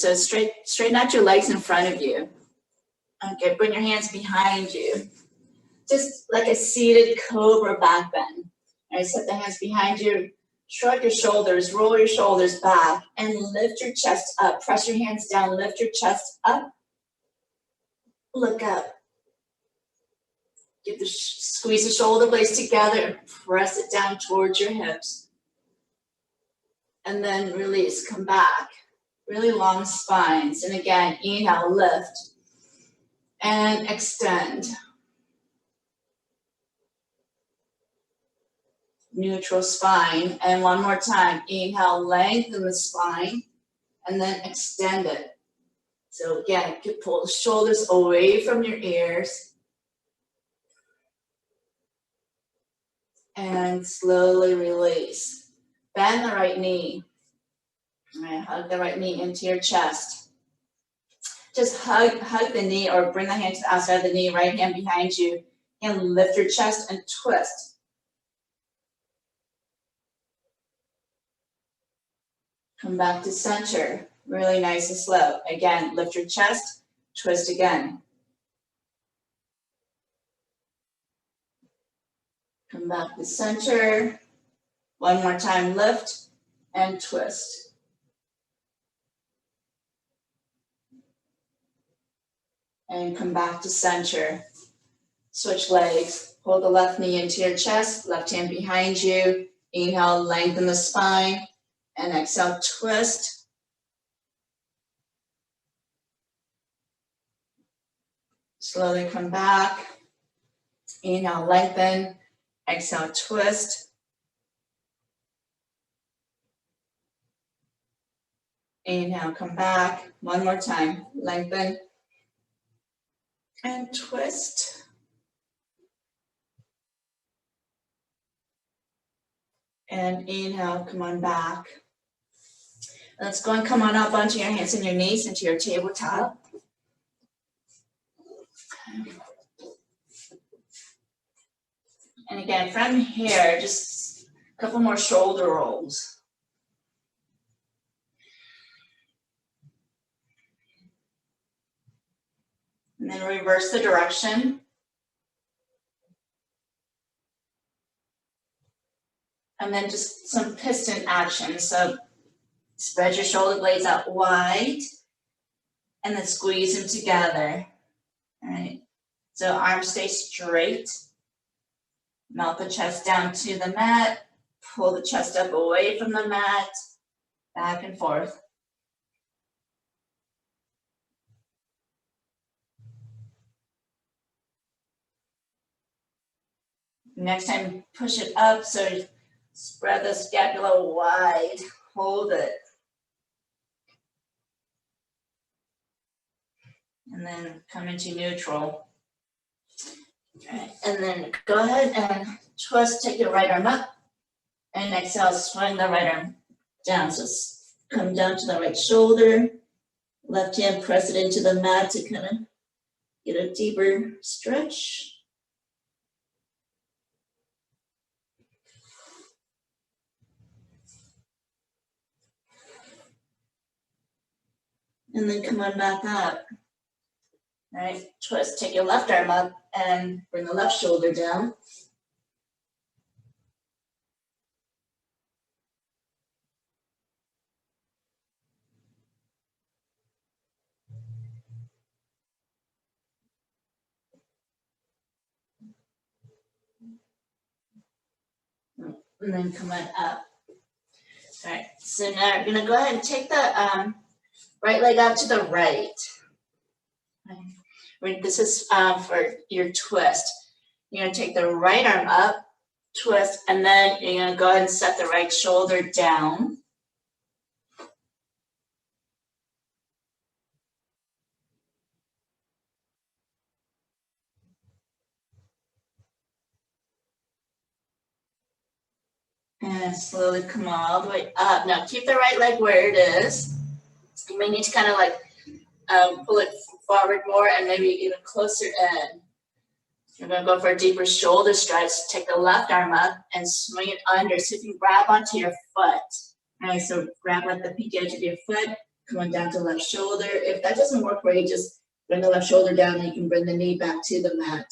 right, so straighten out your legs in front of you. Okay, bring your hands behind you. Just like a seated cobra back bend. All right, set the hands behind you. Shrug your shoulders, roll your shoulders back, and lift your chest up. Press your hands down, lift your chest up. Look up. Squeeze the shoulder blades together and press it down towards your hips. And then release, come back. Really long spines. And again, inhale, lift. And extend. Neutral spine. And one more time. Inhale, lengthen the spine. And then extend it. So again, you can pull the shoulders away from your ears. And slowly release. Bend the right knee. All right, hug the right knee into your chest. Just hug the knee or bring the hand to the outside of the knee, right hand behind you, and lift your chest and twist. Come back to center, really nice and slow. Again, lift your chest, twist again. Come back to center. One more time, lift and twist. And come back to center. Switch legs. Hold the left knee into your chest, left hand behind you. Inhale, lengthen the spine. And exhale, twist. Slowly come back. Inhale, lengthen. Exhale, twist. Inhale, come back. One more time. Lengthen. And twist. And inhale, come on back. Let's go and come on up onto your hands and your knees into your tabletop. And again, from here, just a couple more shoulder rolls. And then reverse the direction. And then just some piston action. So spread your shoulder blades out wide and then squeeze them together. All right. So arms stay straight. Melt the chest down to the mat. Pull the chest up away from the mat. Back and forth. Next time, push it up. So spread the scapula wide. Hold it. And then come into neutral. Okay. And then go ahead and twist, take your right arm up. And exhale, swing the right arm down. So come down to the right shoulder. Left hand, press it into the mat to kind of get a deeper stretch. And then come on back up. All right, twist, take your left arm up and bring the left shoulder down. And then come on up. All right, so now we're gonna go ahead and take the right leg out to the right. This is for your twist. You're gonna take the right arm up, twist, and then you're gonna go ahead and set the right shoulder down. And slowly come all the way up. Now keep the right leg where it is. You may need to kind of like pull it forward more and maybe even closer in. You're gonna go for a deeper shoulder stretch. Take the left arm up and swing it under. So you can grab onto your foot. All right, so grab at the pinky edge of your foot Come on down to the left shoulder. If that doesn't work for you, just bring the left shoulder down and you can bring the knee back to the mat.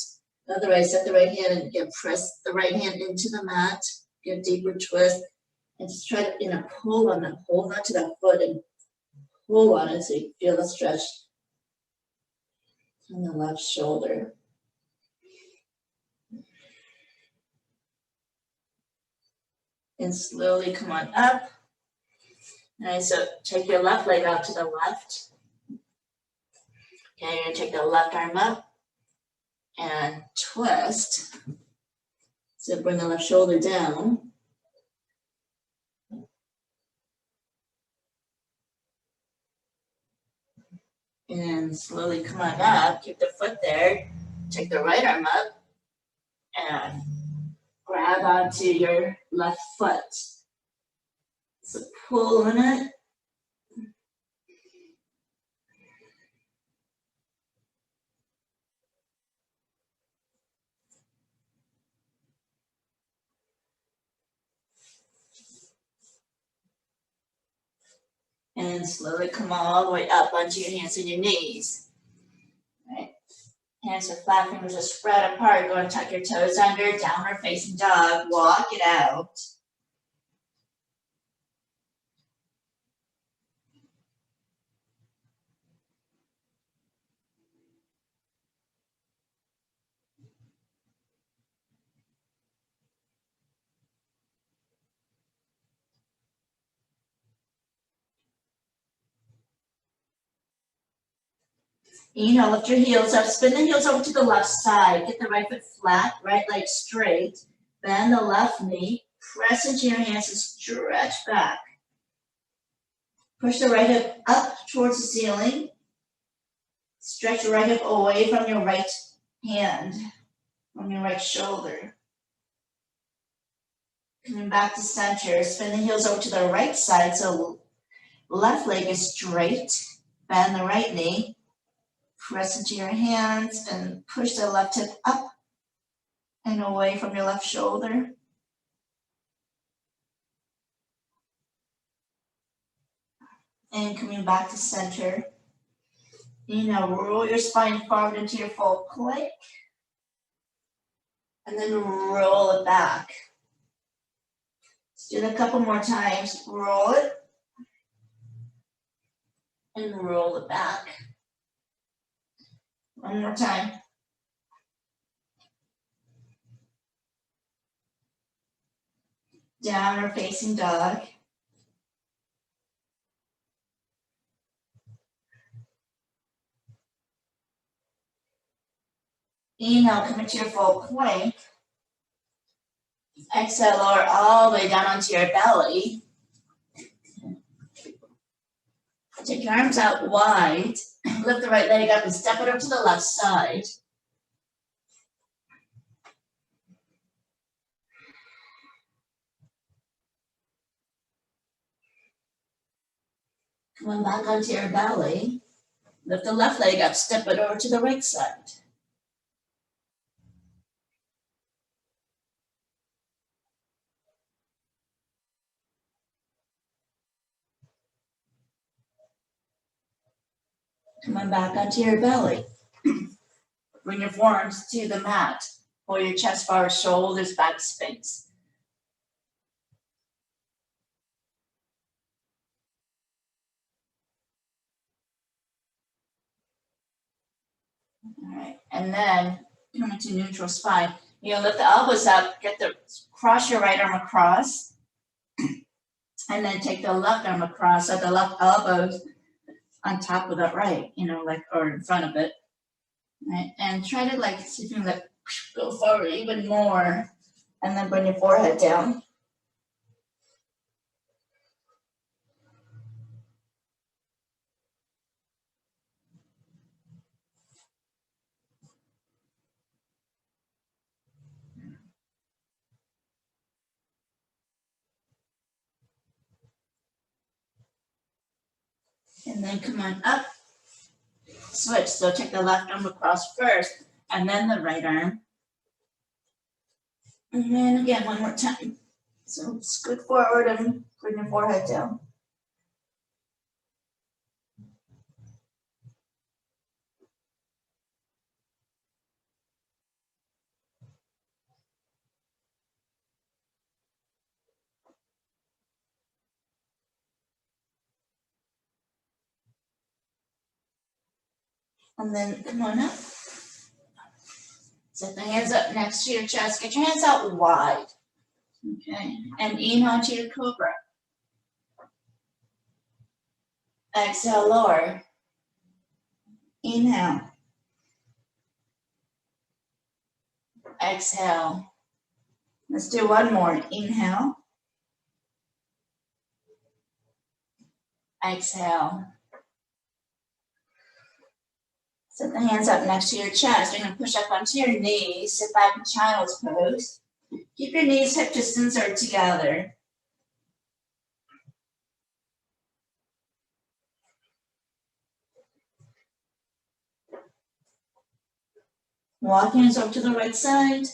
Otherwise, set the right hand and again, press the right hand into the mat, give a deeper twist, and just try to, pull on that, hold on to that foot and pull on it so you feel the stretch on the left shoulder. And slowly come on up. All right, so take your left leg out to the left. Okay, you're gonna take the left arm up and twist. So bring the left shoulder down. And slowly come on up, keep the foot there. Take the right arm up and grab onto your left foot. So pull on it. And slowly come all the way up onto your hands and your knees. All right. Hands are flat, fingers are spread apart. Go and tuck your toes under, downward facing dog. Walk it out. Lift your heels up, spin the heels over to the left side, get the right foot flat, right leg straight, bend the left knee, press into your hands and stretch back. Push the right hip up towards the ceiling, stretch your right hip away from your right hand, from your right shoulder. Coming back to center, spin the heels over to the right side, so left leg is straight, bend the right knee, press into your hands and push the left hip up and away from your left shoulder. And coming back to center. Roll your spine forward into your full plank. And then roll it back. Let's do it a couple more times. Roll it. And roll it back. One more time. Downward facing dog. Inhale, come into your full plank. Exhale, lower all the way down onto your belly. Take your arms out wide. Lift the right leg up and step it up to the left side. Come on back onto your belly. Lift the left leg up, step it over to the right side. Come on back onto your belly. Bring your forearms to the mat. Pull your chest forward, shoulders back, space. All right, and then come into neutral spine. Lift the elbows up, cross your right arm across, and then take the left arm across, so the left elbow's on top of the right, or in front of it. Right? And try to see if you can go forward even more, and then bring your forehead down. And then come on up, switch. So take the left arm across first, and then the right arm. And then again, one more time. So scoot forward and bring your forehead down. And then come on up. Set the hands up next to your chest. Get your hands out wide. Okay. And inhale to your cobra. Exhale, lower. Inhale. Exhale. Let's do one more. Inhale. Exhale. Set the hands up next to your chest. You're going to push up onto your knees. Sit back in child's pose. Keep your knees hip distance or together. Walk hands over to the right side.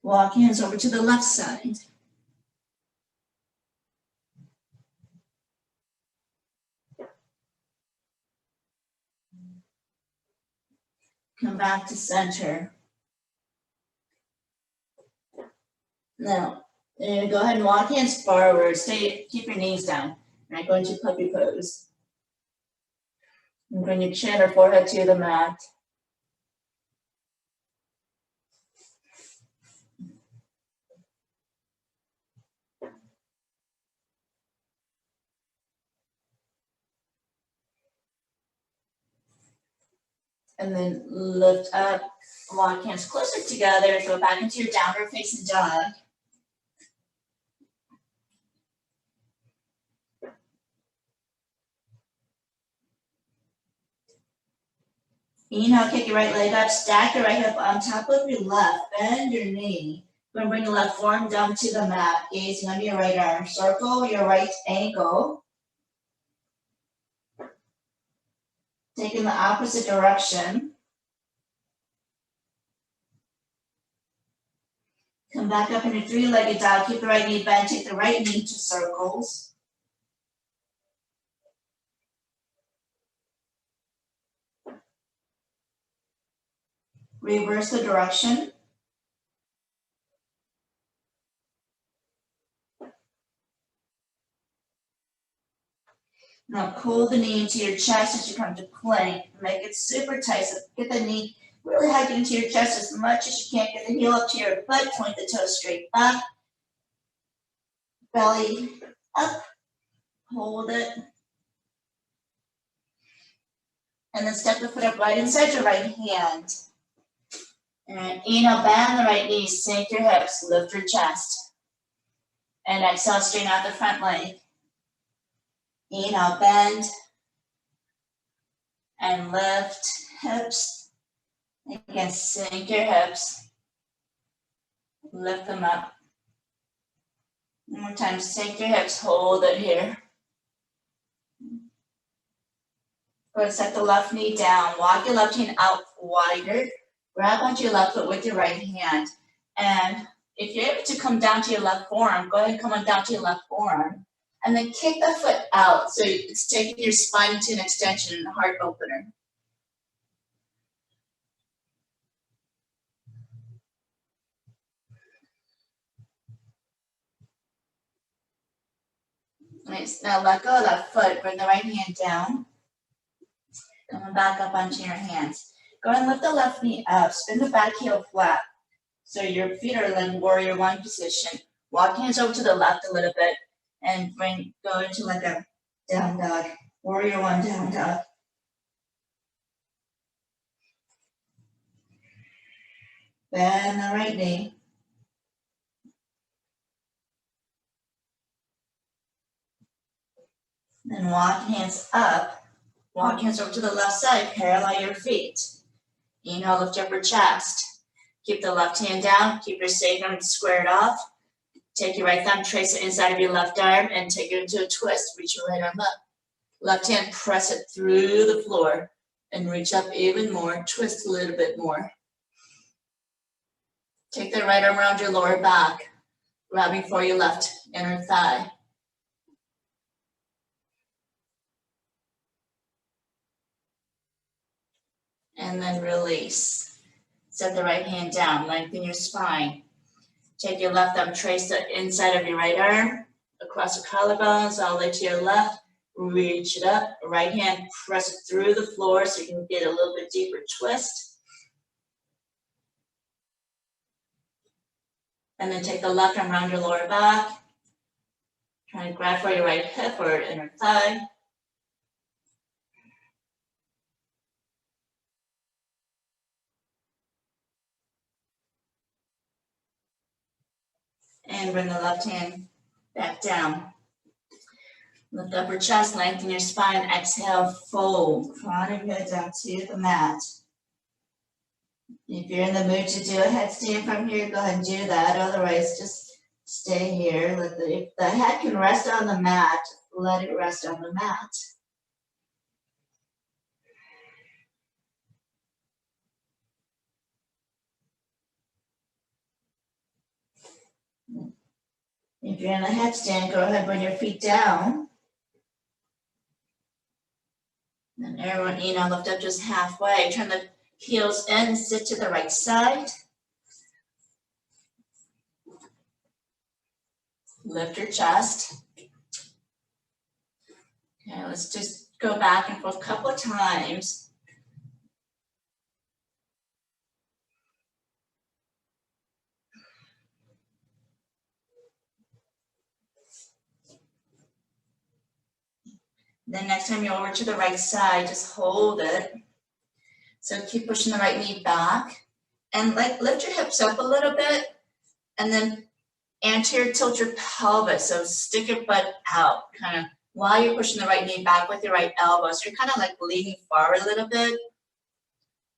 Walk hands over to the left side. Come back to center. Now, go ahead and walk hands forward. Keep your knees down. All right, go into puppy pose. And bring your chin or forehead to the mat. And then lift up, walk hands closer together, go back into your downward facing dog. Inhale, kick your right leg up, stack your right hip on top of your left, bend your knee. We're gonna bring the left forearm down to the mat, gazing under your right arm. Circle your right ankle. Taking the opposite direction. Come back up in your three-legged dog. Keep the right knee bent. Take the right knee to circles. Reverse the direction. Now pull the knee into your chest as you come to plank. Make it super tight. So get the knee really hug into your chest as much as you can. Get the heel up to your butt. Point the toes straight back. Belly up. Hold it. And then step the foot up right inside your right hand. And inhale, bend the right knee. Sink your hips. Lift your chest. And exhale, straighten out the front leg. Inhale, bend. And lift hips. Again, sink your hips. Lift them up. One more time, sink your hips, hold it here. Go ahead, set the left knee down. Walk your left hand out wider. Grab onto your left foot with your right hand. And if you're able to come down to your left forearm, go ahead and come on down to your left forearm. And then kick the foot out. So it's taking your spine into an extension, a heart opener. Nice. Now let go of that foot. Bring the right hand down. Coming back up onto your hands. Go ahead and lift the left knee up. Spin the back heel flat. So your feet are in warrior one position. Walk hands over to the left a little bit and go into like a down dog. Warrior one, down dog. Bend the right knee. Then walk hands up. Walk hands over to the left side. Parallel your feet. Inhale, lift up your chest. Keep the left hand down. Keep your sacrum squared off. Take your right thumb, trace it inside of your left arm, and take it into a twist. Reach your right arm up. Left hand, press it through the floor, and reach up even more. Twist a little bit more. Take the right arm around your lower back, grabbing for your left inner thigh. And then release. Set the right hand down, lengthen your spine. Take your left thumb, trace the inside of your right arm, across the collarbones, all the way to your left. Reach it up. Right hand, press it through the floor so you can get a little bit deeper twist. And then take the left arm around your lower back. Try to grab for your right hip or inner thigh. And bring the left hand back down. Lift up your chest, lengthen your spine. Exhale, fold. Crown of your head down to the mat. If you're in the mood to do a headstand from here, go ahead and do that. Otherwise, just stay here. If the head can rest on the mat, let it rest on the mat. If you're in a headstand, go ahead and bring your feet down. Then everyone, lift up just halfway. Turn the heels in, sit to the right side. Lift your chest. Okay, let's just go back and forth a couple of times. Then next time you're over to the right side, just hold it. So keep pushing the right knee back and lift your hips up a little bit and then anterior tilt your pelvis. So stick your butt out kind of while you're pushing the right knee back with your right elbow. So you're kind of like leaning forward a little bit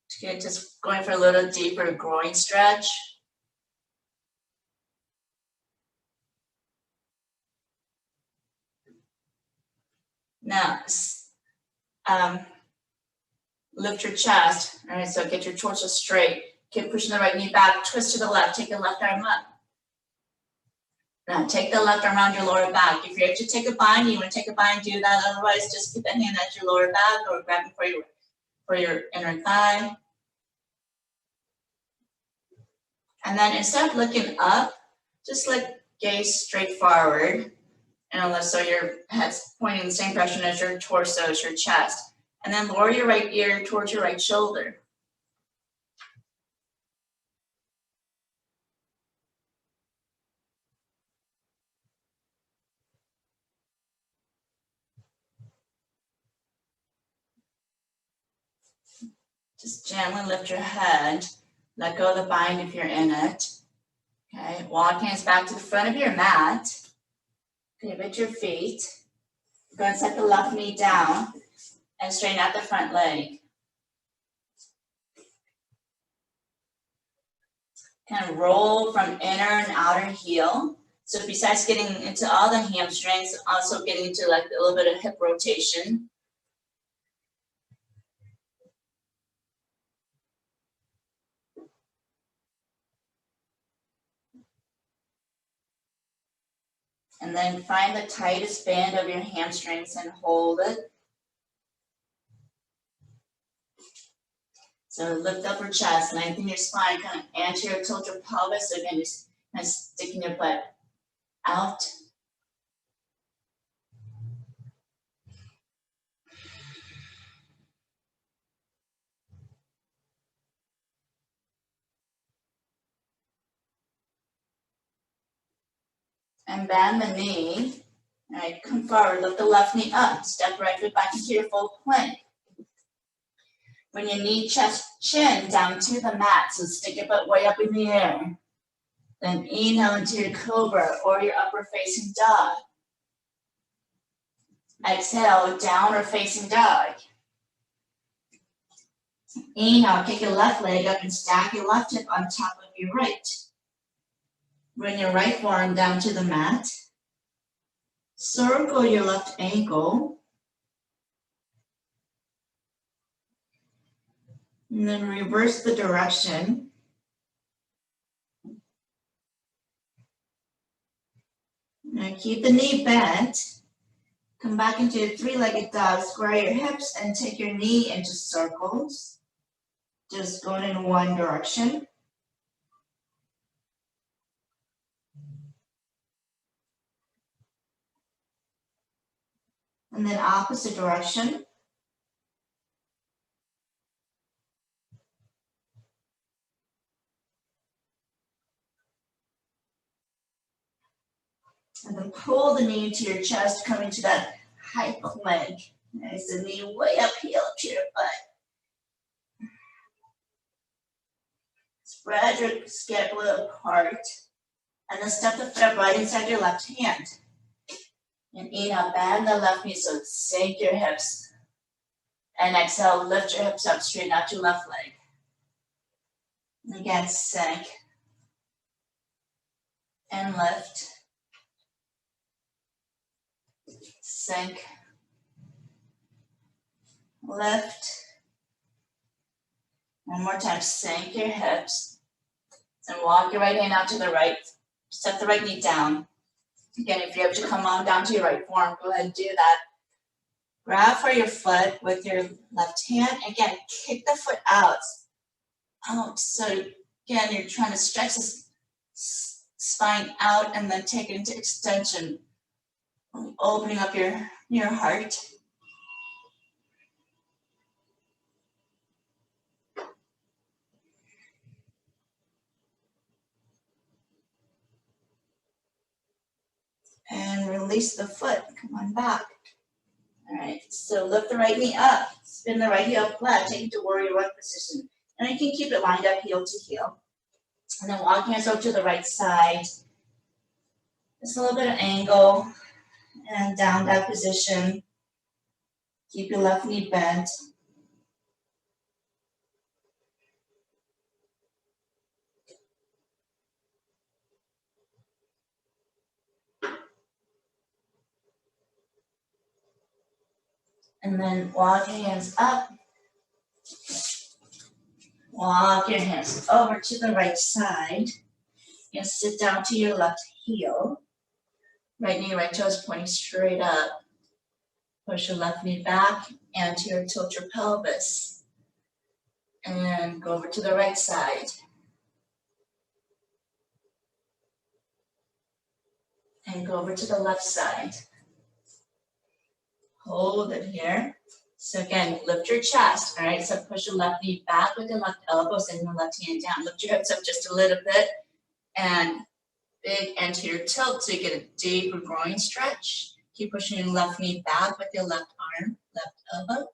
to get just going for a little deeper groin stretch. Now, lift your chest. All right, so get your torso straight. Keep pushing the right knee back, twist to the left, take the left arm up. Now take the left arm around your lower back. If you're able to take a bind, you want to take a bind, do that. Otherwise, just keep that hand at your lower back or grab it for your inner thigh. And then instead of looking up, just gaze straight forward. And so your head's pointing in the same direction as your torso, as your chest. And then lower your right ear towards your right shoulder. Just gently lift your head. Let go of the bind if you're in it. Okay, walk hands back to the front of your mat. Pivot your feet. Go and set the left knee down and straighten out the front leg. Kind of roll from inner and outer heel. So besides getting into all the hamstrings, also getting into a little bit of hip rotation. And then find the tightest band of your hamstrings and hold it. So lift up your chest, lengthen your spine, kind of anterior tilt your pelvis. So again, just kind of sticking your butt out. And bend the knee. All right, come forward, lift the left knee up. Step right foot back into your full plank. Bring your knee, chest, chin down to the mat. So stick your butt way up in the air. Then inhale into your cobra or your upward facing dog. Exhale, downward facing dog. Inhale, kick your left leg up and stack your left hip on top of your right. Bring your right forearm down to the mat. Circle your left ankle. And then reverse the direction. Now keep the knee bent. Come back into a three-legged dog. Square your hips and take your knee into circles. Just going in one direction. And then opposite direction. And then pull the knee into your chest, coming to that high plank. Nice, the knee way up, heel up to your butt. Spread your scapula apart. And then step the foot up right inside your left hand. And inhale, bend the left knee, so sink your hips. And exhale, lift your hips up, straighten out your left leg. And again, sink. And lift. Sink. Lift. One more time, sink your hips. And walk your right hand out to the right. Step the right knee down. Again, if you have to come on down to your right forearm, go ahead and do that. Grab for your foot with your left hand. Again, kick the foot out. So again, you're trying to stretch the spine out and then take it into extension. Opening up your heart. And release the foot, come on back. All right, so lift the right knee up, spin the right heel flat, take it to warrior one position. And you can keep it lined up heel to heel. And then walk your hands over to the right side. Just a little bit of angle and down that position. Keep your left knee bent. And then walk your hands up. Walk your hands over to the right side. And sit down to your left heel. Right knee, right toe is pointing straight up. Push your left knee back and tilt your pelvis. And go over to the right side. And go over to the left side. Hold it here. So again, lift your chest, all right? So push your left knee back with your left elbow, send your left hand down. Lift your hips up just a little bit. And big anterior tilt so you get a deeper groin stretch. Keep pushing your left knee back with your left arm, left elbow.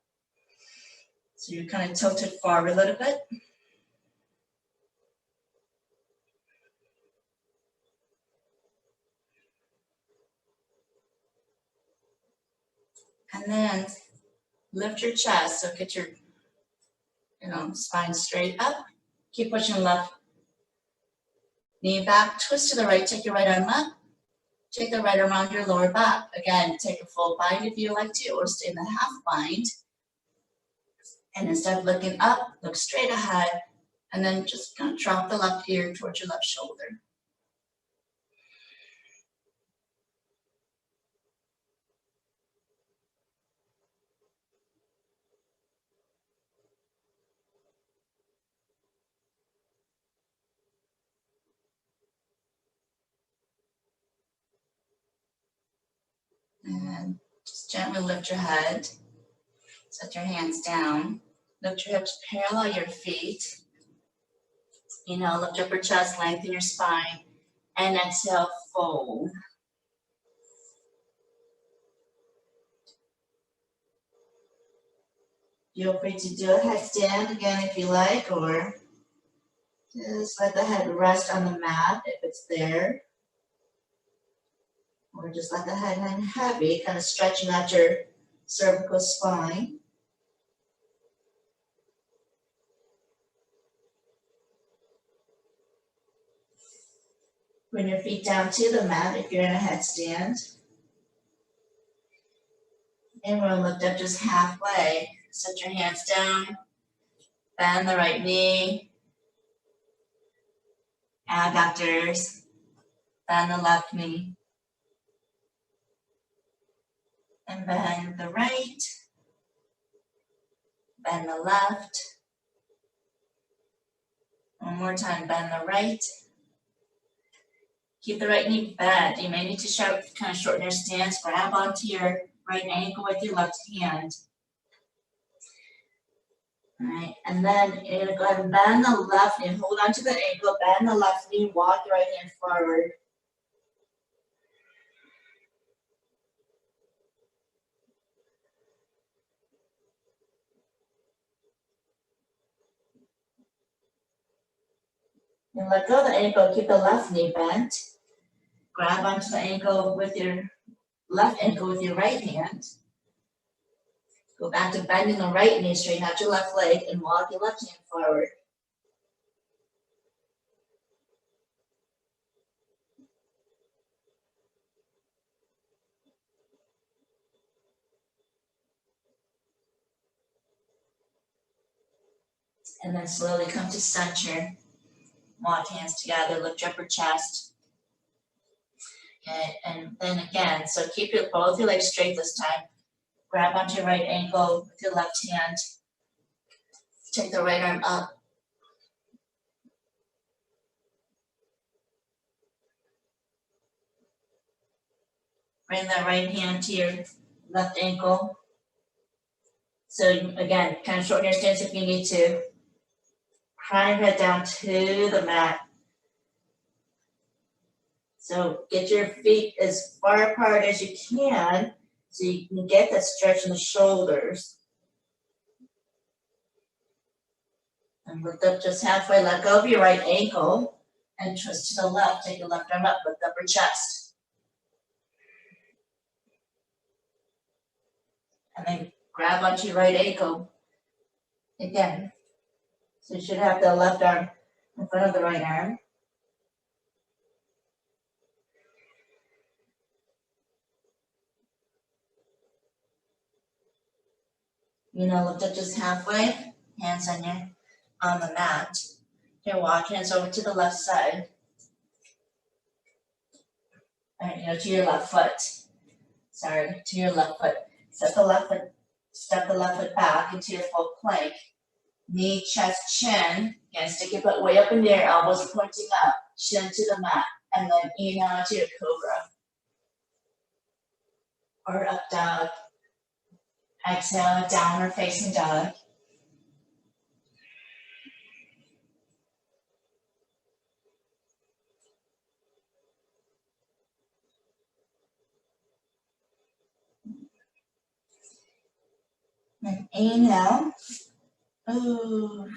So you're kind of tilted forward a little bit. And then lift your chest, so get your spine straight up. Keep pushing left knee back, twist to the right, take your right arm up. Take the right arm around your lower back. Again, take a full bind if you like to, or stay in the half bind. And instead of looking up, look straight ahead, and then just kind of drop the left ear towards your left shoulder. And just gently lift your head. Set your hands down. Lift your hips, parallel your feet. Lift up your chest, lengthen your spine. And exhale, fold. Feel free to do a headstand again if you like, or just let the head rest on the mat if it's there. Or just let the head hang heavy, kind of stretching out your cervical spine. Bring your feet down to the mat if you're in a headstand. And we'll lift up just halfway. Set your hands down. Bend the right knee. Adductors. Bend the left knee. And bend the right. Bend the left. One more time, bend the right. Keep the right knee bent. You may need to kind of shorten your stance. Grab onto your right ankle with your left hand. All right, and then you're gonna go ahead and bend the left knee, hold on to the ankle, bend the left knee, walk your right hand forward. And let go of the ankle, keep the left knee bent. Grab onto the ankle with your left ankle with your right hand. Go back to bending the right knee, straighten out your left leg, and walk your left hand forward. And then slowly come to center. Walk hands together, lift your upper chest. Okay, and then again, so keep both your legs straight this time. Grab onto your right ankle with your left hand. Take the right arm up. Bring that right hand to your left ankle. So again, kind of shorten your stance if you need to. Crown your head down to the mat. So get your feet as far apart as you can so you can get that stretch in the shoulders. And lift up just halfway, let go of your right ankle and twist to the left. Take your left arm up, lift up your chest. And then grab onto your right ankle again. So you should have the left arm in front of the right arm. Lift up just halfway, hands on the mat. Okay, walk hands over to the left side. All right, to your left foot. Sorry, to your left foot. Step the left foot back into your full plank. Knee, chest, chin. Again, stick your butt way up in the air, elbows pointing up, chin to the mat, and then inhale to your cobra. Or up dog. Exhale, downward facing dog. And inhale. Ooh,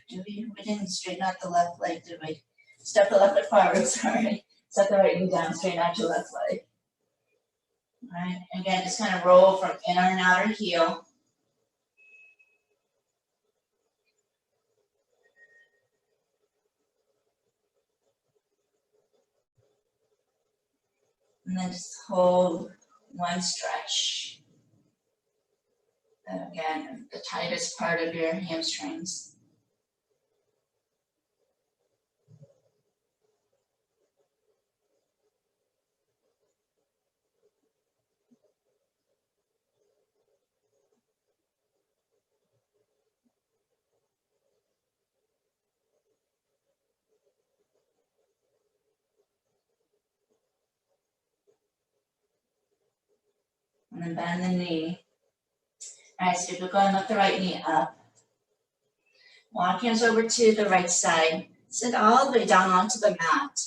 we didn't straighten out the left leg, did we? Step the left foot forward, sorry. Step the right knee down, straighten out your left leg. All right, again, just kind of roll from inner and outer heel. And then just hold one stretch. And again, the tightest part of your hamstrings. And then bend the knee. All right, so you're going to lift the right knee up. Walk hands over to the right side. Sit all the way down onto the mat.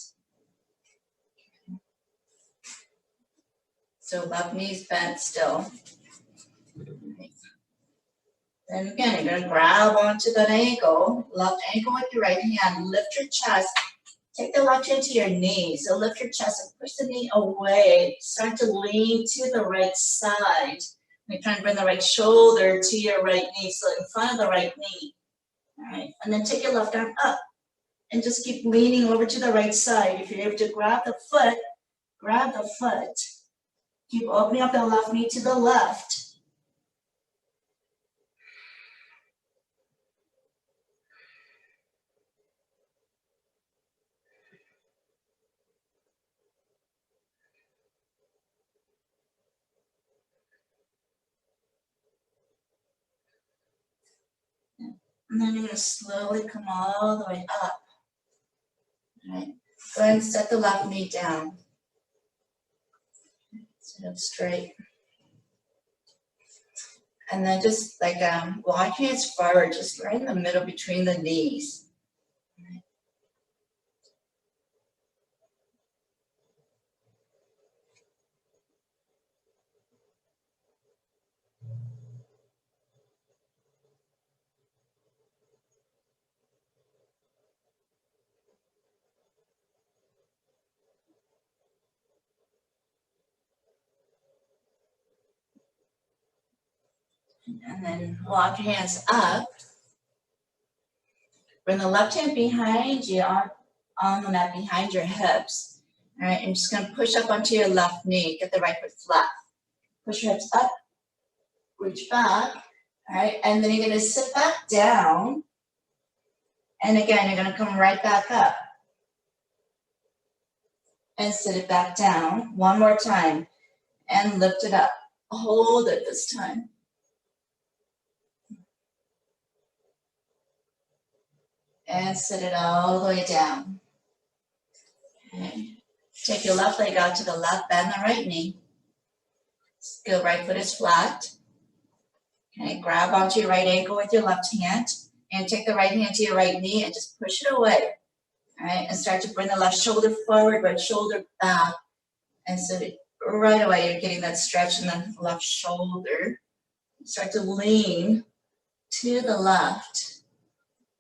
So left knee's bent still. Then again, you're going to grab onto that ankle, left ankle with your right hand, lift your chest, take the left hand to your knee. So lift your chest and push the knee away. Start to lean to the right side. You're trying to bring the right shoulder to your right knee, so in front of the right knee. All right, and then take your left arm up and just keep leaning over to the right side. If you're able to grab the foot, grab the foot. Keep opening up the left knee to the left. And then you're going to slowly come all the way up. All right, go ahead and set the left knee down. Sit up straight. And then just like walk hands forward, just right in the middle between the knees. And then walk your hands up. Bring the left hand behind you on the mat behind your hips. All right, I'm just gonna push up onto your left knee, get the right foot flat. Push your hips up, reach back. All right, and then you're gonna sit back down. And again, you're gonna come right back up. And sit it back down. One more time. And lift it up. Hold it this time. And sit it all the way down. Okay. Take your left leg out to the left, bend the right knee. Go right foot is flat. Okay, grab onto your right ankle with your left hand. And take the right hand to your right knee and just push it away. All right, and start to bring the left shoulder forward, right shoulder back. And so right away, you're getting that stretch in the left shoulder. Start to lean to the left.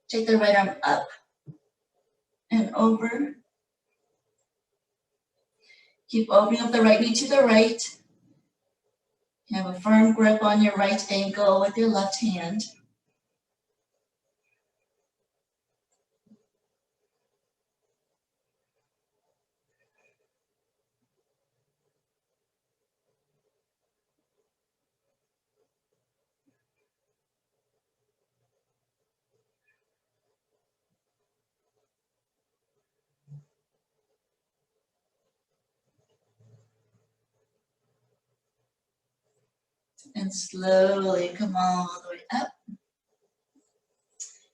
Take the right arm up and over. Keep opening up the right knee to the right. Have a firm grip on your right ankle with your left hand. And slowly come all the way up.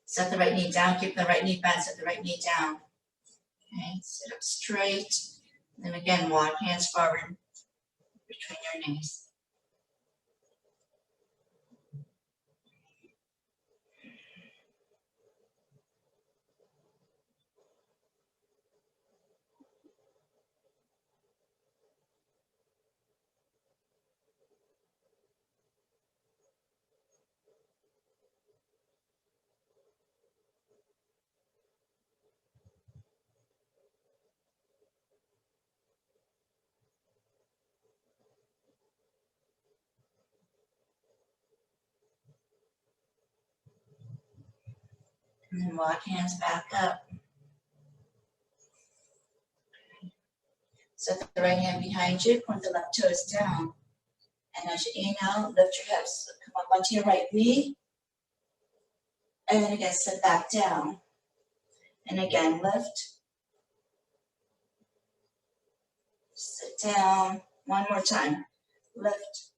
Set the right knee down, keep the right knee bent, set the right knee down. Okay, sit up straight. Then again, walk hands forward between your knees. And then walk hands back up. Set the right hand behind you, point the left toes down. And as you inhale, lift your hips. Come up onto your right knee. And then again, sit back down. And again, lift. Sit down. One more time. Lift.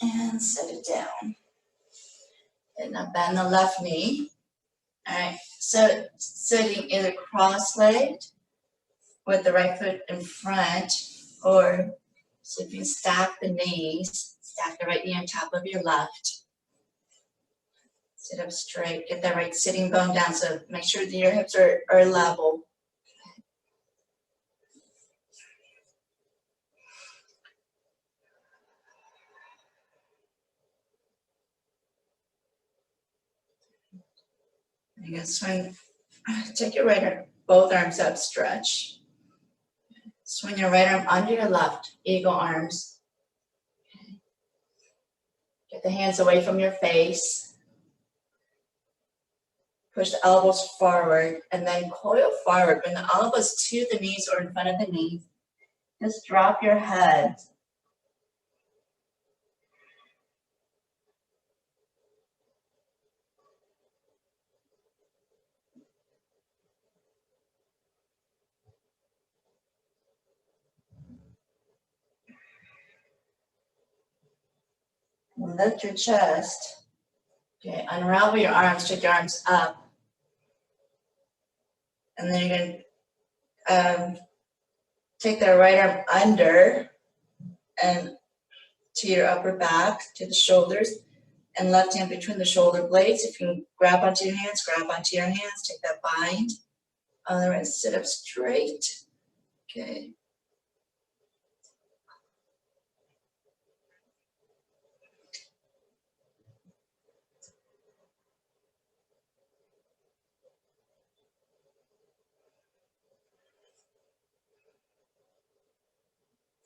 And set it down. And now bend the left knee. All right, so sitting either cross-legged with the right foot in front, or so if you stack the knees, stack the right knee on top of your left. Sit up straight, get that right sitting bone down, so make sure that your hips are level. You're gonna swing, take your right arm, both arms up, stretch. Swing your right arm under your left, eagle arms. Get the hands away from your face. Push the elbows forward and then coil forward. Bring the elbows to the knees or in front of the knees. Just drop your head. Lift your chest. Okay, unravel your arms, take your arms up. And then you're going to take that right arm under and to your upper back, to the shoulders, and left hand between the shoulder blades. If you can grab onto your hands, grab onto your hands, take that bind. Otherwise, sit up straight. Okay.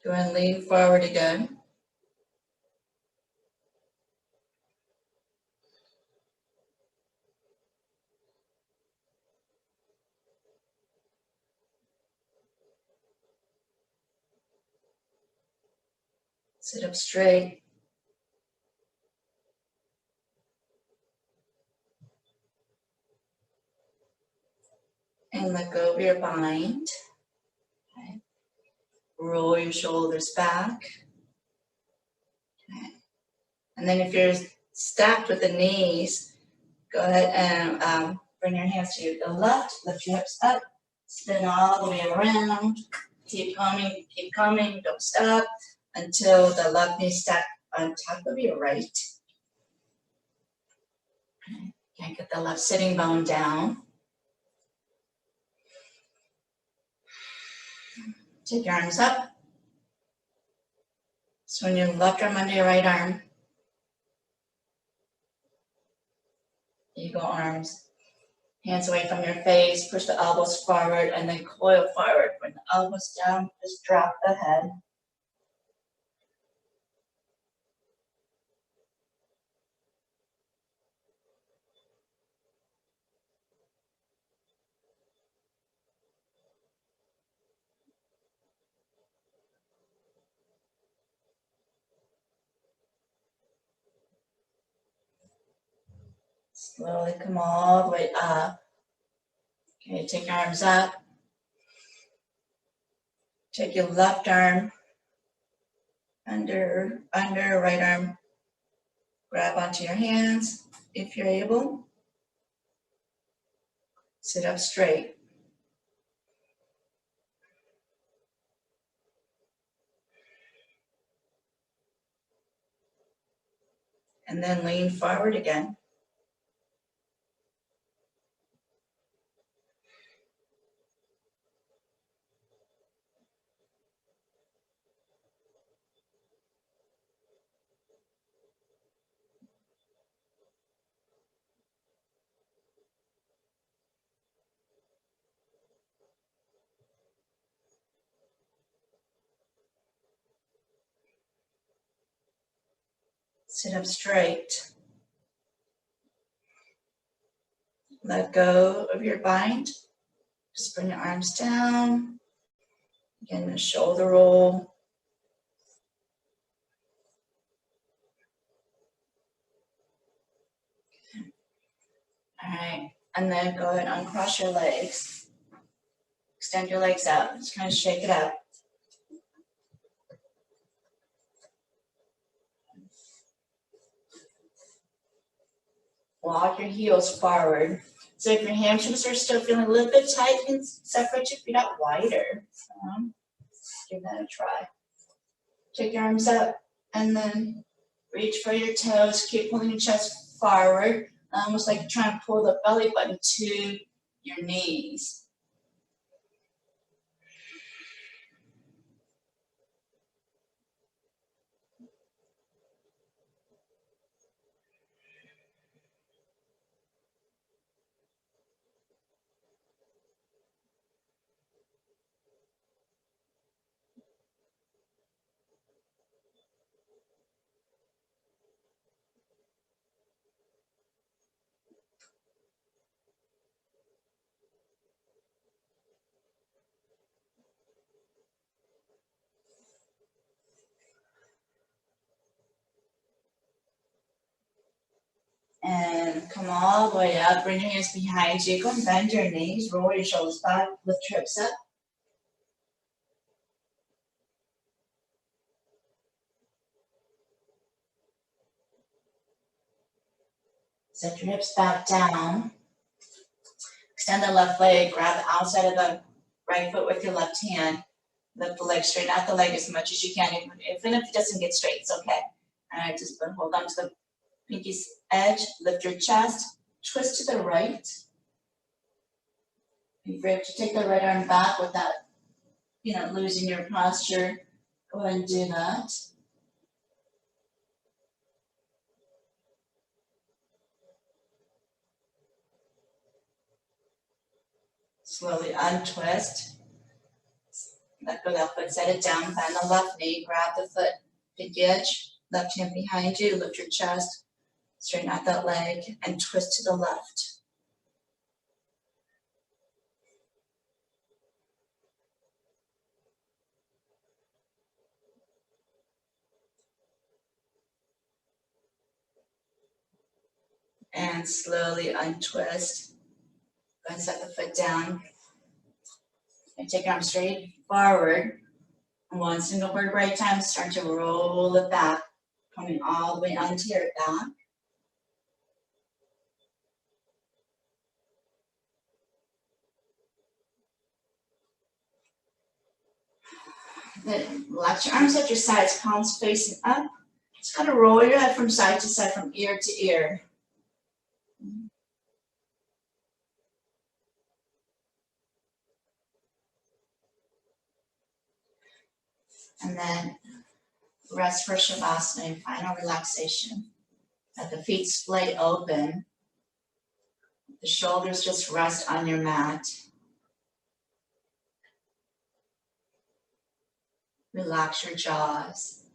Go ahead and lean forward again. Sit up straight. And let go of your bind. Okay. Roll your shoulders back. Okay. And then if you're stacked with the knees, go ahead and bring your hands to the left, lift your hips up, spin all the way around. Keep coming, don't stop until the left knee stacked on top of your right. Okay. Can't get the left sitting bone down. Take your arms up. Swing your left arm under your right arm. Eagle arms. Hands away from your face. Push the elbows forward and then coil forward. Bring the elbows down. Just drop the head. Slowly come all the way up. Okay, take your arms up. Take your left arm under right arm. Grab onto your hands if you're able. Sit up straight. And then lean forward again. Sit up straight. Let go of your bind. Just bring your arms down. Again, a shoulder roll. All right, and then go ahead and uncross your legs. Extend your legs out. Just kind of shake it out. Walk your heels forward. So if your hamstrings are still feeling a little bit tight, you can separate your feet out wider. Give that a try. Take your arms up and then reach for your toes. Keep pulling your chest forward, almost like you're trying to pull the belly button to your knees. And come all the way up. Bring your hands behind you. Go and bend your knees. Roll your shoulders back. Lift your hips up. Set your hips back down. Extend the left leg. Grab the outside of the right foot with your left hand. Lift the leg, straighten out the leg as much as you can. Even if it doesn't get straight, it's okay. All right, just hold on to the pinky's edge, lift your chest, twist to the right. Be brave to take the right arm back without, losing your posture. Go ahead and do that. Slowly untwist. Let go of that foot, set it down, bend the left knee, grab the foot, pinky edge, left hand behind you, lift your chest, straighten out that leg, and twist to the left. And slowly untwist. Go and set the foot down. And take your arm straight forward. One single vertebrae at a time, start to roll it back, coming all the way onto your back. Then relax your arms at your sides, palms facing up. Just kind of roll your head from side to side, from ear to ear. And then rest for Shavasana, final relaxation. Let the feet splay open. The shoulders just rest on your mat. Relax your jaws.